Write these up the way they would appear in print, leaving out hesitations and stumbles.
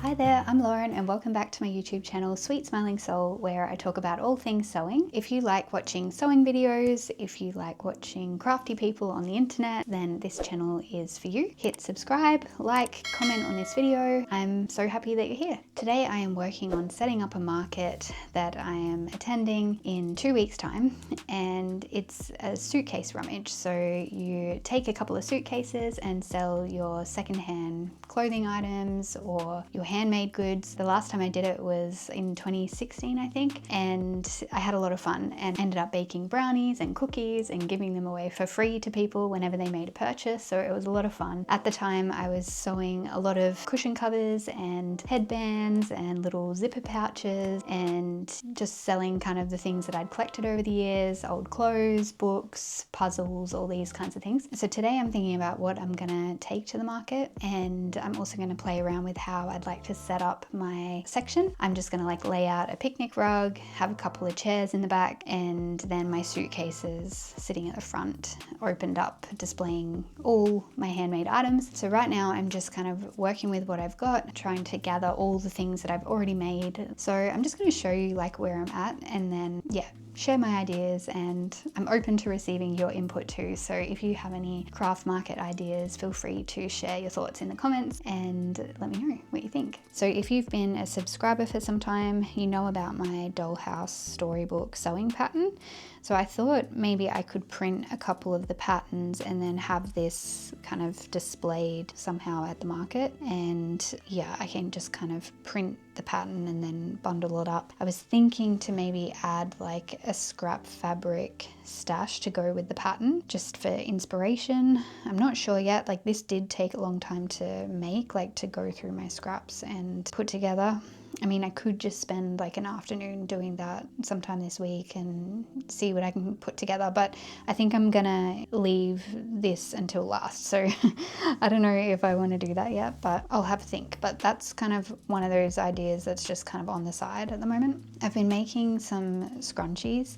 Hi there, I'm Lauren and welcome back to my YouTube channel Sweet Smiling Soul, where I talk about all things sewing. If you like watching sewing videos, if you like watching crafty people on the internet, then this channel is for you. Hit subscribe, like, comment on this video. I'm so happy that you're here. Today I am working on setting up a market that I am attending in 2 weeks time, and it's a suitcase rummage. So you take a couple of suitcases and sell your secondhand clothing items or your handmade goods. The last time I did it was in 2016, I think, and I had a lot of fun and ended up baking brownies and cookies and giving them away for free to people whenever they made a purchase. So it was a lot of fun. At the time I was sewing a lot of cushion covers and headbands and little zipper pouches and just selling kind of the things that I'd collected over the years, old clothes, books, puzzles, all these kinds of things. So today I'm thinking about what I'm gonna take to the market, and I'm also going to play around with how I'd like to set up my section. I'm just going to like lay out a picnic rug, have a couple of chairs in the back, and then my suitcases sitting at the front, opened up, displaying all my handmade items. So right now I'm just kind of working with what I've got, trying to gather all the things that I've already made. So I'm just going to show you like where I'm at, and then yeah, share my ideas, and I'm open to receiving your input too. So if you have any craft market ideas, feel free to share your thoughts in the comments and let me know what you think. So if you've been a subscriber for some time, you know about my dollhouse storybook sewing pattern. So I thought maybe I could print a couple of the patterns and then have this kind of displayed somehow at the market. And yeah, I can just kind of print the pattern and then bundle it up. I was thinking to maybe add like a scrap fabric stash to go with the pattern, just for inspiration. I'm not sure yet. Like, this did take a long time to make, like to go through my scraps and put together. I mean, I could just spend like an afternoon doing that sometime this week and see what I can put together, but I think I'm gonna leave this until last. So I don't know if I want to do that yet, but I'll have a think. But that's kind of one of those ideas that's just kind of on the side at the moment. I've been making some scrunchies,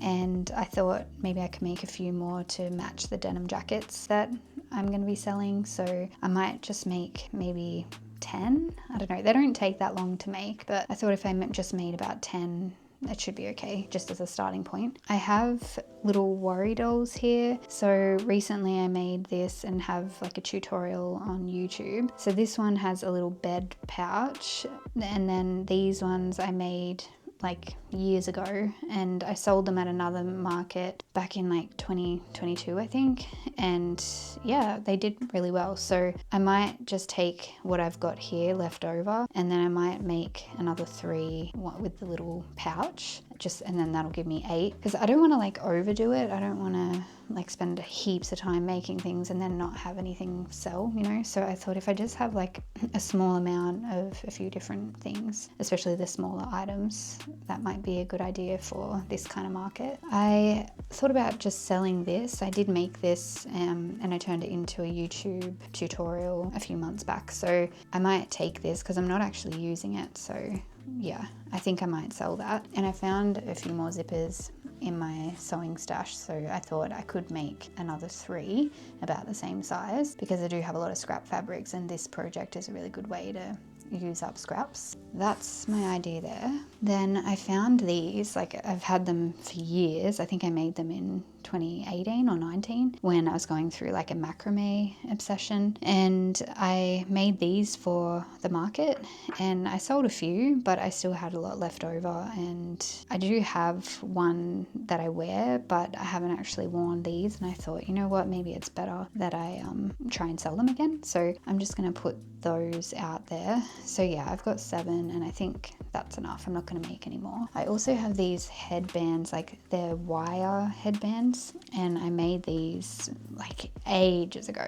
and I thought maybe I could make a few more to match the denim jackets that I'm going to be selling. So I might just make maybe 10. I don't know, they don't take that long to make, but I thought if I just made about 10, it should be okay, just as a starting point. I have little worry dolls here. So recently I made this and have like a tutorial on YouTube. So this one has a little bed pouch, and then these ones I made like years ago, and I sold them at another market back in like 2022 I think, and yeah, they did really well. So I might just take what I've got here left over, and then I might make another 3 with the little pouch, and then that'll give me 8, because I don't want to like overdo it. I don't want to like spend heaps of time making things and then not have anything sell, you know. So I thought if I just have like a small amount of a few different things, especially the smaller items, that might be a good idea for this kind of market. I thought about just selling this. I did make this and I turned it into a YouTube tutorial a few months back. So I might take this because I'm not actually using it. So yeah, I think I might sell that. And I found a few more zippers in my sewing stash, so I thought I could make another 3 about the same size, because I do have a lot of scrap fabrics and this project is a really good way to use up scraps. That's my idea there. Then I found these, like I've had them for years. I think I made them in 2018 or 19 when I was going through like a macrame obsession, and I made these for the market and I sold a few, but I still had a lot left over, and I do have one that I wear, but I haven't actually worn these, and I thought, you know what, maybe it's better that I try and sell them again. So I'm just gonna put those out there. So yeah, I've got 7 and I think that's enough. I'm not going to make any more. I also have these headbands, like they're wire headbands, and I made these like ages ago.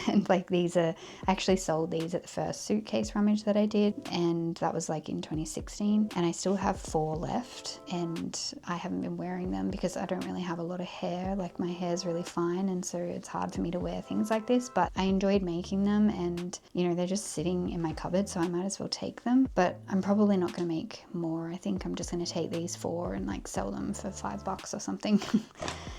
And like these are, I actually sold these at the first Suitcase Rummage that I did, and that was like in 2016, and I still have 4 left, and I haven't been wearing them because I don't really have a lot of hair. Like my hair's really fine, and so it's hard for me to wear things like this, but I enjoyed making them, and you know, they're just sitting in my cupboard, so I might as well take them. But I'm probably not going to make more. I think I'm just going to take these 4 and like sell them for $5 or something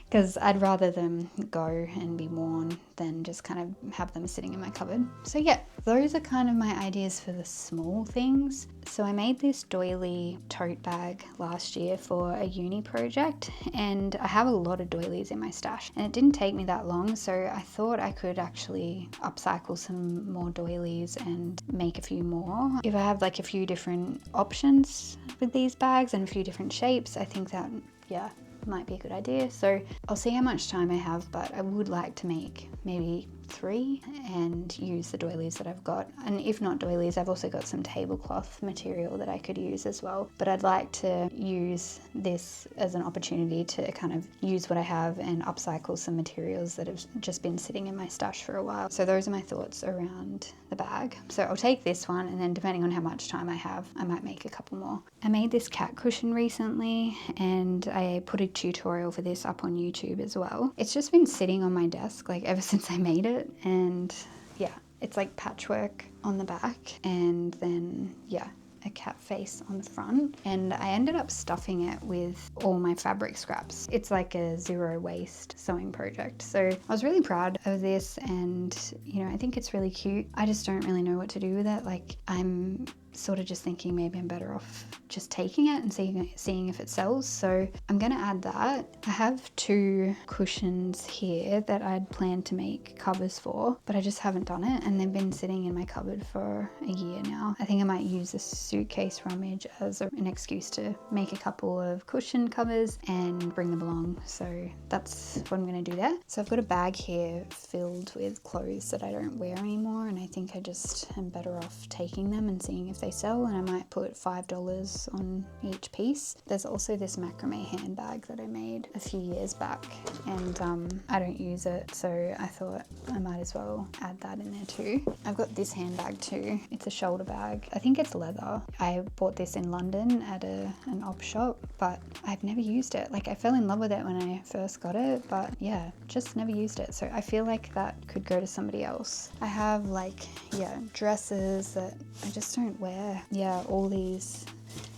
because I'd rather them go and be worn than just kind of have them sitting in my cupboard. So yeah, those are kind of my ideas for the small things. So I made this doily tote bag last year for a uni project, and I have a lot of doilies in my stash, and it didn't take me that long, so I thought I could actually upcycle some more doilies and make a few more. If I have like a few different options with these bags and a few different shapes, I think that, yeah, might be a good idea. So I'll see how much time I have, but I would like to make maybe 3 and use the doilies that I've got. And if not doilies, I've also got some tablecloth material that I could use as well. But I'd like to use this as an opportunity to kind of use what I have and upcycle some materials that have just been sitting in my stash for a while. So those are my thoughts around the bag. So I'll take this one, and then depending on how much time I have, I might make a couple more. I made this cat cushion recently, and I put a tutorial for this up on YouTube as well. It's just been sitting on my desk like ever since I made it, and yeah, it's like patchwork on the back, and then yeah, a cat face on the front, and I ended up stuffing it with all my fabric scraps. It's like a zero waste sewing project, so I was really proud of this, and you know, I think it's really cute. I just don't really know what to do with it. Like, I'm sort of just thinking maybe I'm better off just taking it and seeing if it sells. So I'm gonna add that. I have 2 cushions here that I'd planned to make covers for, but I just haven't done it, and they've been sitting in my cupboard for a year now. I think I might use this Suitcase Rummage as an excuse to make a couple of cushion covers and bring them along. So that's what I'm gonna do there. So I've got a bag here filled with clothes that I don't wear anymore, and I think I just am better off taking them and seeing if they sell, and I might put $5 on each piece. There's also this macrame handbag that I made a few years back, and I don't use it, so I thought I might as well add that in there too. I've got this handbag too. It's a shoulder bag. I think it's leather. I bought this in London at an op shop, but I've never used it. Like, I fell in love with it when I first got it, but yeah, just never used it. So I feel like that could go to somebody else. I have like, yeah, dresses that I just don't wear. Yeah, all these,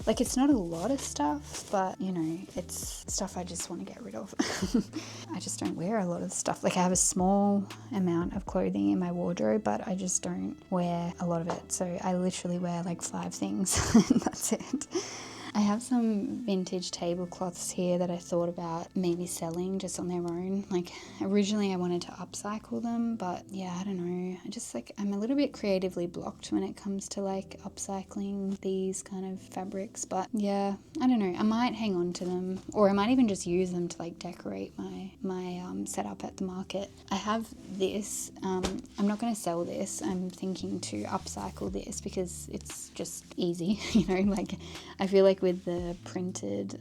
like, it's not a lot of stuff, but you know, it's stuff I just want to get rid of. I just don't wear a lot of stuff. Like, I have a small amount of clothing in my wardrobe, but I just don't wear a lot of it. So I literally wear like 5 things and that's it. I have some vintage tablecloths here that I thought about maybe selling just on their own. Like, originally I wanted to upcycle them, but yeah, I don't know. I just, like, I'm a little bit creatively blocked when it comes to like upcycling these kind of fabrics, but yeah, I don't know. I might hang on to them, or I might even just use them to like decorate my setup at the market. I have this. I'm not going to sell this. I'm thinking to upcycle this because it's just easy, you know, like, I feel like with the printed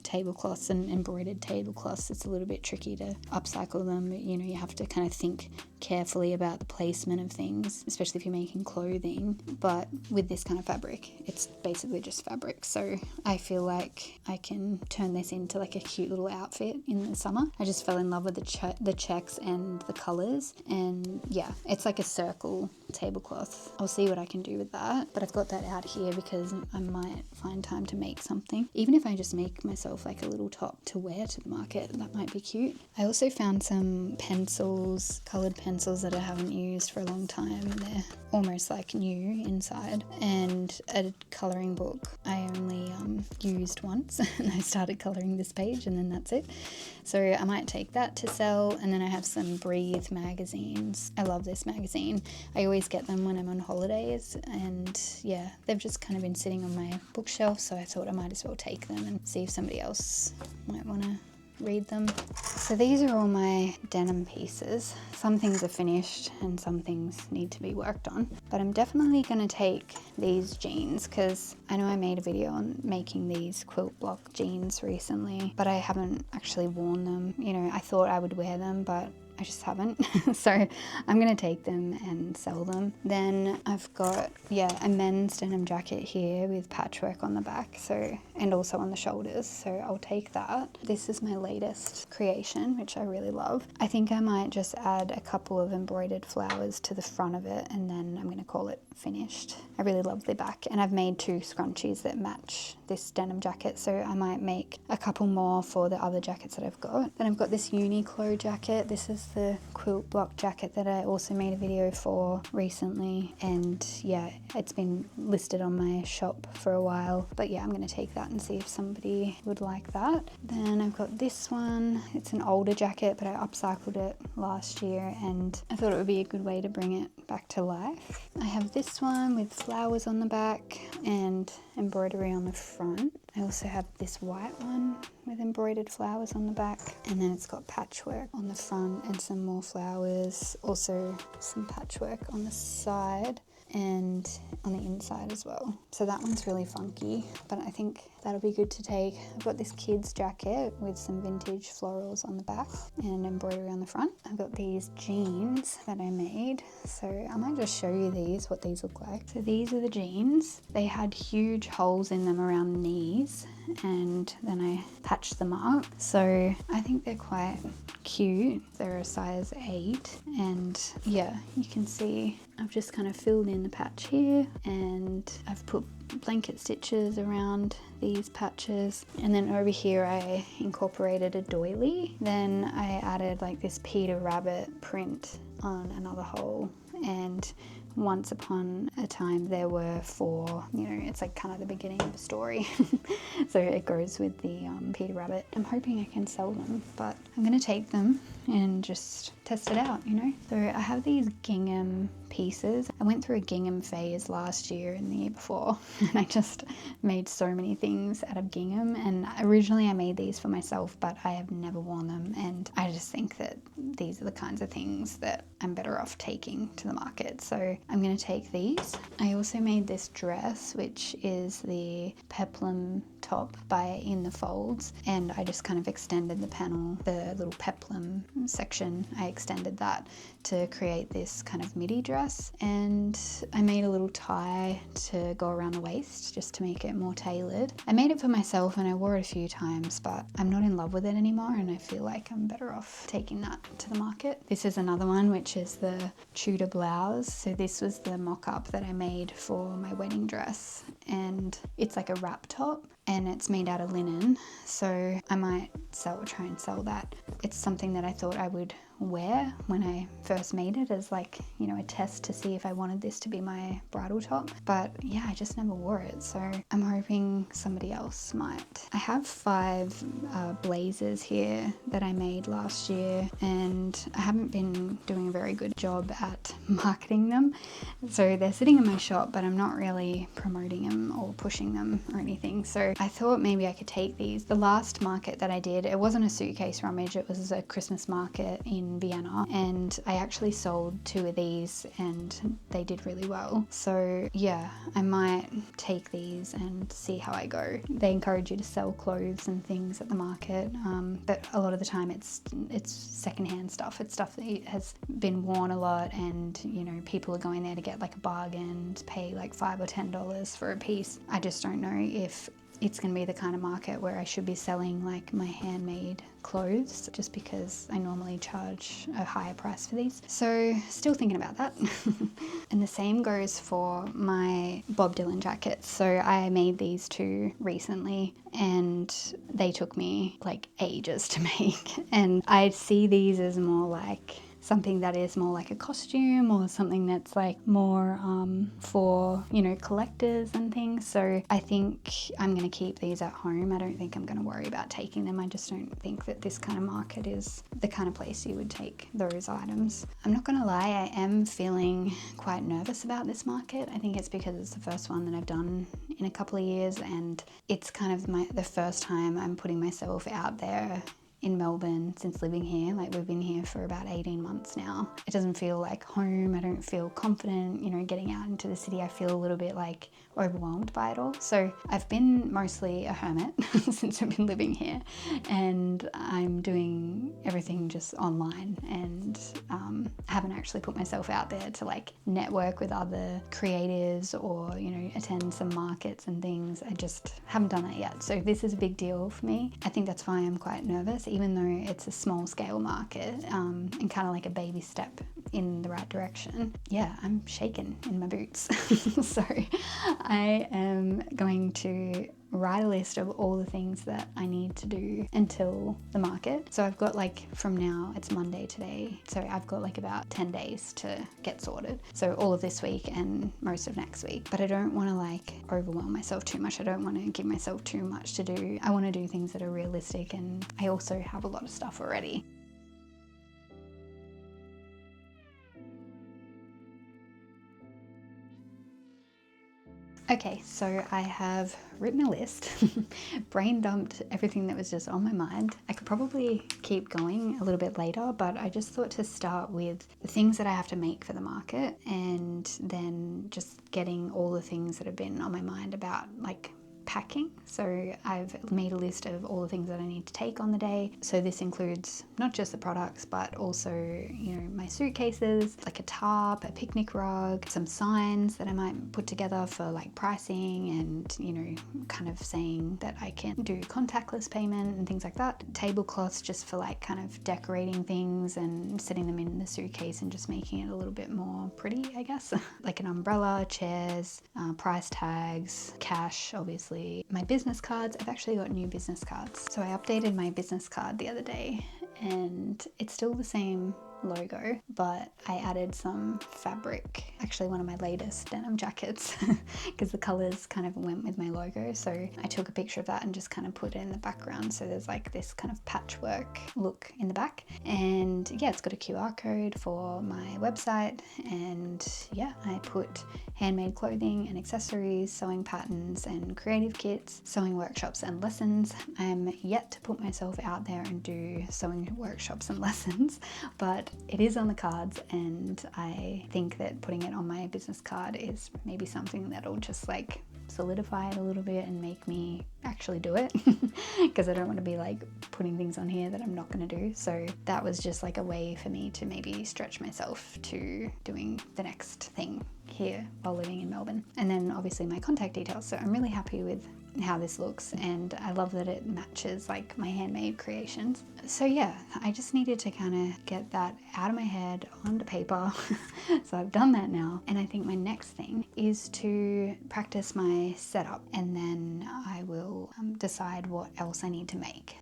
tablecloths and embroidered tablecloths, it's a little bit tricky to upcycle them. You know, you have to kind of think carefully about the placement of things, especially if you're making clothing. But with this kind of fabric, it's basically just fabric, so I feel like I can turn this into like a cute little outfit in the summer. I just fell in love with the checks and the colors, and yeah, it's like a circle tablecloth. I'll see what I can do with that, but I've got that out here because I might find time to make something. Even if I just make myself like a little top to wear to the market, that might be cute. I also found some pencils, colored pencils that I haven't used for a long time. They're almost like new inside, and a coloring book I only used once and I started coloring this page and then that's it. So I might take that to sell. And then I have some Breathe magazines. I love this magazine. I always get them when I'm on holidays, and yeah, they've just kind of been sitting on my bookshelf, so I thought I might as well take them and see if somebody else might want to read them. So these are all my denim pieces. Some things are finished and some things need to be worked on, but I'm definitely going to take these jeans because I know I made a video on making these quilt block jeans recently, but I haven't actually worn them. You know, I thought I would wear them, but I just haven't. So I'm gonna take them and sell them. Then I've got, yeah, a men's denim jacket here with patchwork on the back, so, and also on the shoulders, so I'll take that. This is my latest creation, which I really love. I think I might just add a couple of embroidered flowers to the front of it, and then I'm gonna call it finished. I really love the back, and I've made 2 scrunchies that match this denim jacket, so I might make a couple more for the other jackets that I've got. Then I've got this Uniqlo jacket. This is is the quilt block jacket that I also made a video for recently, and yeah, it's been listed on my shop for a while, but yeah, I'm going to take that and see if somebody would like that. Then I've got this one. It's an older jacket, but I upcycled it last year and I thought it would be a good way to bring it back to life. I have this one with flowers on the back and embroidery on the front. I also have this white one with embroidered flowers on the back, and then it's got patchwork on the front and some more flowers, also some patchwork on the side and on the inside as well. So that one's really funky, but I think that'll be good to take. I've got this kid's jacket with some vintage florals on the back and embroidery on the front. I've got these jeans that I made, so I might just show you these, what these look like. So these are the jeans. They had huge holes in them around the knees, and then I patched them up. So I think they're quite cute. They're a size 8, and yeah, you can see I've just kind of filled in the patch here, and I've put blanket stitches around these patches, and then over here I incorporated a doily. Then I added like this Peter Rabbit print on another hole, and once upon a time there were 4, you know, it's like kind of the beginning of a story. So it goes with the Peter Rabbit. I'm hoping I can sell them, but I'm gonna take them and just test it out, you know. So I have these gingham pieces. I went through a gingham phase last year and the year before, and I just made so many things out of gingham, and originally I made these for myself, but I have never worn them, and I just think that these are the kinds of things that I'm better off taking to the market. So I'm going to take these. I also made this dress, which is the peplum top by In the Folds, and I just kind of extended the panel, the little peplum section, I extended that to create this kind of midi dress, and I made a little tie to go around the waist just to make it more tailored. I made it for myself and I wore it a few times, but I'm not in love with it anymore, and I feel like I'm better off taking that to the market. This is another one, which is the Tudor blouse. So this was the mock-up that I made for my wedding dress, and it's like a wrap top and it's made out of linen, so I might try and sell that. It's something that I thought I would wear when I first made it as, like, you know, a test to see if I wanted this to be my bridal top, but yeah, I just never wore it, so I'm hoping somebody else might. I have 5 blazers here that I made last year, and I haven't been doing a very good job at marketing them, so they're sitting in my shop, but I'm not really promoting them or pushing them or anything. So I thought maybe I could take these. The last market that I did, it wasn't a Suitcase Rummage, it was a Christmas market in Vienna, and I actually sold 2 of these and they did really well. So yeah, I might take these and see how I go. They encourage you to sell clothes and things at the market, but a lot of the time it's secondhand stuff. It's stuff that has been worn a lot, and you know, people are going there to get like a bargain, to pay like $5 or $10 for a piece. I just don't know if it's going to be the kind of market where I should be selling like my handmade clothes, just because I normally charge a higher price for these. So still thinking about that. And the same goes for my Bob Dylan jackets. So I made these 2 recently and they took me like ages to make, and I see these as more like something that is more like a costume, or something that's like more for, you know, collectors and things. So I think I'm going to keep these at home. I don't think I'm going to worry about taking them. I just don't think that this kind of market is the kind of place you would take those items. I'm not going to lie, I am feeling quite nervous about this market. I think it's because it's the first one that I've done in a couple of years, and it's kind of the first time I'm putting myself out there in Melbourne since living here. Like, we've been here for about 18 months now. It doesn't feel like home. I don't feel confident, you know, getting out into the city. I feel a little bit like overwhelmed by it all. So I've been mostly a hermit since I've been living here, and I'm doing everything just online, and haven't actually put myself out there to like network with other creatives or, you know, attend some markets and things. I just haven't done that yet. So this is a big deal for me. I think that's why I'm quite nervous, even though it's a small scale market, and kind of like a baby step in the right direction. Yeah, I'm shaking in my boots. So I am going to write a list of all the things that I need to do until the market. So I've got like, from now, it's Monday today, so I've got like about 10 days to get sorted. So all of this week and most of next week. But I don't want to like overwhelm myself too much. I don't want to give myself too much to do. I want to do things that are realistic, and I also have a lot of stuff already. Okay, so I have written a list, brain dumped everything that was just on my mind. I could probably keep going a little bit later, but I just thought to start with the things that I have to make for the market, and then just getting all the things that have been on my mind about like packing. So I've made a list of all the things that I need to take on the day. So this includes not just the products, but also, you know, my suitcases, like a tarp, a picnic rug, some signs that I might put together for like pricing and, you know, kind of saying that I can do contactless payment and things like that. Tablecloths just for like kind of decorating things and setting them in the suitcase and just making it a little bit more pretty, I guess. Like an umbrella, chairs, price tags, cash, obviously. My business cards, I've actually got new business cards. So I updated my business card the other day, and it's still the same logo, but I added some fabric, actually one of my latest denim jackets, because the colors kind of went with my logo. So I took a picture of that and just kind of put it in the background, so there's like this kind of patchwork look in the back. And yeah, it's got a QR code for my website, and yeah, I put handmade clothing and accessories, sewing patterns and creative kits, sewing workshops and lessons. I'm yet to put myself out there and do sewing workshops and lessons, but it is on the cards, and I think that putting it on my business card is maybe something that'll just like solidify it a little bit and make me actually do it, because I don't want to be like putting things on here that I'm not going to do. So that was just like a way for me to maybe stretch myself to doing the next thing here while living in Melbourne. And then obviously my contact details. So I'm really happy with how this looks, and I love that it matches like my handmade creations. So yeah, I just needed to kind of get that out of my head onto paper. So I've done that now, and I think my next thing is to practice my setup, and then I will decide what else I need to make.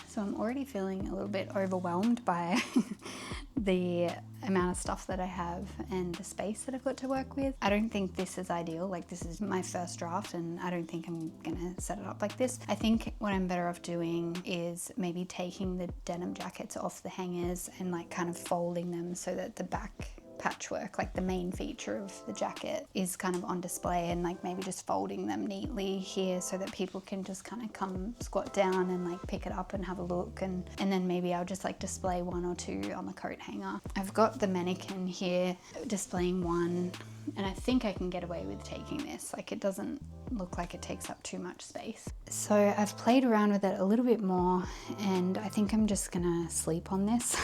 So I'm already feeling a little bit overwhelmed by the amount of stuff that I have and the space that I've got to work with. I don't think this is ideal. Like, this is my first draft, and I don't think I'm gonna set it up like this. I think what I'm better off doing is maybe taking the denim jackets off the hangers and like kind of folding them so that the back patchwork, like the main feature of the jacket, is kind of on display, and like maybe just folding them neatly here so that people can just kind of come squat down and like pick it up and have a look, and then maybe I'll just like display one or two on the coat hanger. I've got the mannequin here displaying one, and I think I can get away with taking this. Like, it doesn't look like it takes up too much space. So I've played around with it a little bit more, and I think I'm just gonna sleep on this.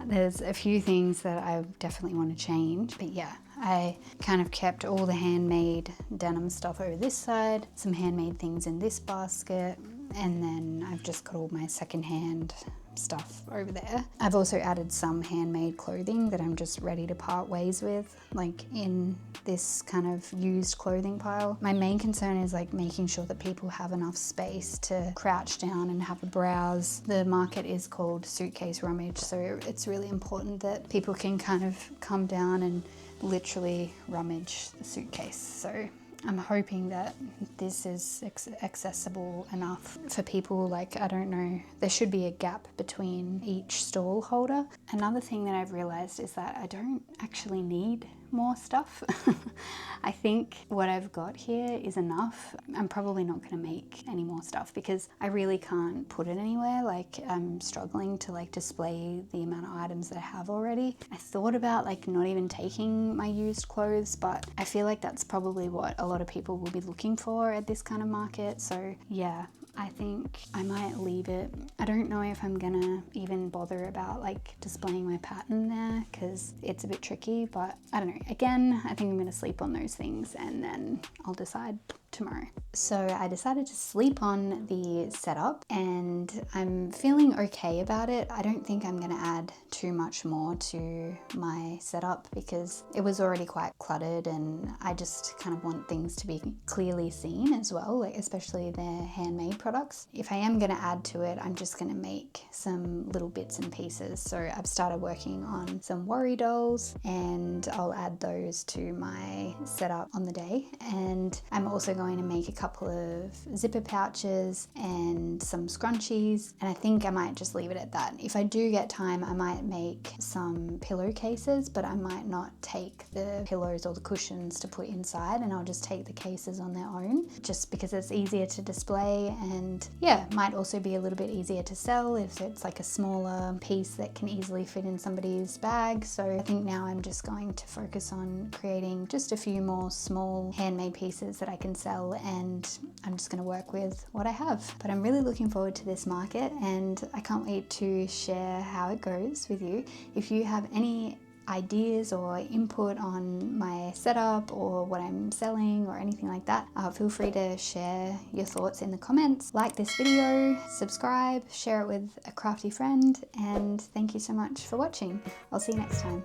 There's a few things that I definitely want to change, but yeah, I kind of kept all the handmade denim stuff over this side, some handmade things in this basket, and then I've just got all my secondhand stuff over there. I've also added some handmade clothing that I'm just ready to part ways with, like in this kind of used clothing pile. My main concern is like making sure that people have enough space to crouch down and have a browse. The market is called Suitcase Rummage, so it's really important that people can kind of come down and literally rummage the suitcase. So I'm hoping that this is accessible enough for people. Like, I don't know, there should be a gap between each stall holder. Another thing that I've realized is that I don't actually need more stuff. I think what I've got here is enough. I'm probably not going to make any more stuff because I really can't put it anywhere. Like, I'm struggling to like display the amount of items that I have already. I thought about like not even taking my used clothes, but I feel like that's probably what a lot of people will be looking for at this kind of market. So yeah, I think I might leave it. I don't know if I'm gonna even bother about like displaying my pattern there because it's a bit tricky, but I don't know. Again, I think I'm gonna sleep on those things and then I'll decide tomorrow. So I decided to sleep on the setup and I'm feeling okay about it. I don't think I'm gonna add too much more to my setup because it was already quite cluttered and I just kind of want things to be clearly seen as well, like especially their handmade products. If I am gonna add to it, I'm just gonna make some little bits and pieces. So I've started working on some worry dolls and I'll add those to my setup on the day. And I'm also going to make a couple of zipper pouches and some scrunchies, and I think I might just leave it at that. If I do get time, I might make some pillowcases, but I might not take the pillows or the cushions to put inside, and I'll just take the cases on their own, just because it's easier to display, and yeah, might also be a little bit easier to sell if it's like a smaller piece that can easily fit in somebody's bag. So I think now I'm just going to focus on creating just a few more small handmade pieces that I can sell, and I'm just going to work with what I have. But I'm really looking forward to this market and I can't wait to share how it goes with you. If you have any ideas or input on my setup or what I'm selling or anything like that, feel free to share your thoughts in the comments. Like this video, subscribe, share it with a crafty friend, and thank you so much for watching. I'll see you next time.